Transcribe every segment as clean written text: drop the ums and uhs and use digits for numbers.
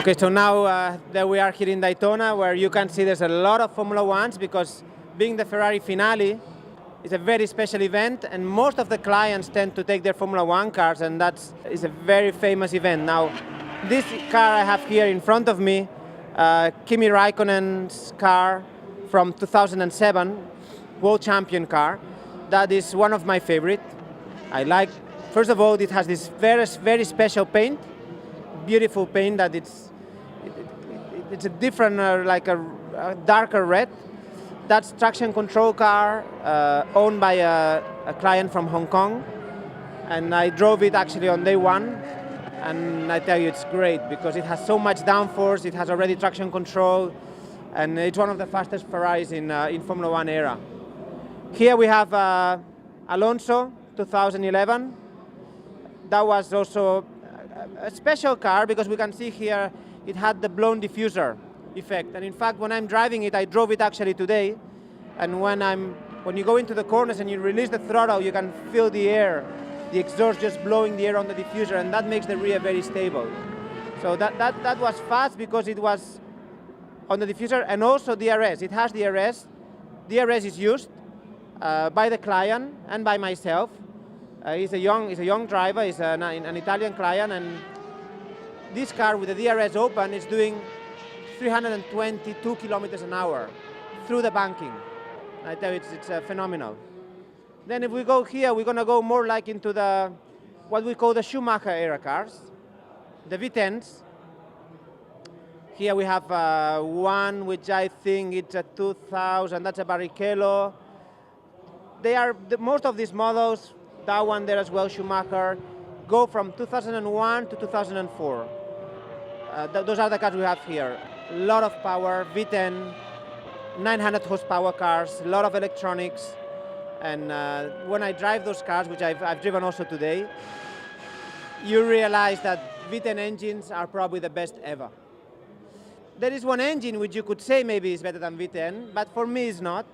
Okay, so now that we are here in Daytona, where you can see there's a lot of Formula Ones, because being the Ferrari Finali is a very special event, and most of the clients tend to take their Formula One cars, and is a very famous event. Now, this car I have here in front of me, Kimi Raikkonen's car from 2007, world champion car, that is one of my favorite. I like, first of all, it has this very, very special paint, beautiful paint that it's a different, like a darker red. That's traction control car owned by a client from Hong Kong, and I drove it actually on day one, and I tell you it's great because it has so much downforce, it has already traction control, and it's one of the fastest Ferraris in Formula One era. Here we have Alonso, 2011. That was also a special car because we can see here it had the blown diffuser effect. And in fact, when I'm driving it, I drove it actually today, and when you go into the corners and you release the throttle, you can feel the air, the exhaust just blowing the air on the diffuser, and that makes the rear very stable. So that was fast because it was on the diffuser, and also DRS. It has DRS. DRS is used by the client and by myself. He's a young driver. He's an Italian client, and this car with the DRS open is doing 322 kilometers an hour through the banking. I tell you, it's phenomenal. Then if we go here, we're going to go more like into what we call the Schumacher era cars, the V10s. Here we have one which I think it's a 2000, that's a Barrichello. Most of these models, that one there as well, Schumacher, go from 2001 to 2004. Those are the cars we have here. A lot of power, V10, 900 horsepower cars, a lot of electronics. And when I drive those cars, which I've driven also today, you realize that V10 engines are probably the best ever. There is one engine which you could say maybe is better than V10, but for me it's not.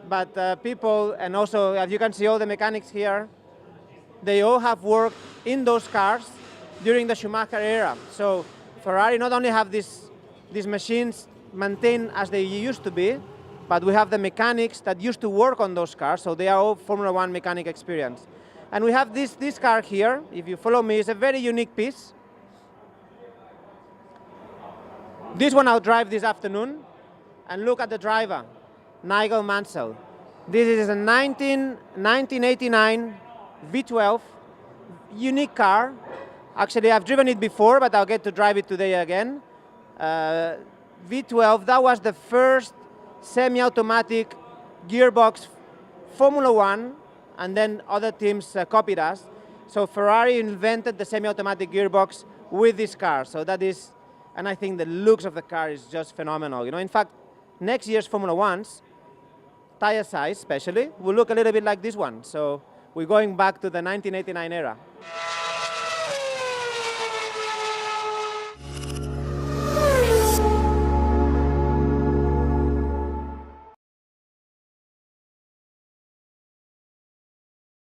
But people, and also as you can see all the mechanics here, they all have worked in those cars during the Schumacher era. So Ferrari not only have these machines maintained as they used to be, but we have the mechanics that used to work on those cars, so they are all Formula One mechanic experience. And we have this car here, if you follow me, is a very unique piece. This one I'll drive this afternoon, and look at the driver, Nigel Mansell. This is a 1989 V12, unique car. Actually, I've driven it before, but I'll get to drive it today again. V12, that was the first semi-automatic gearbox Formula One, and then other teams copied us. So Ferrari invented the semi-automatic gearbox with this car. So that is, and I think the looks of the car is just phenomenal. You know, in fact, next year's Formula Ones, tire size especially, will look a little bit like this one. So we're going back to the 1989 era.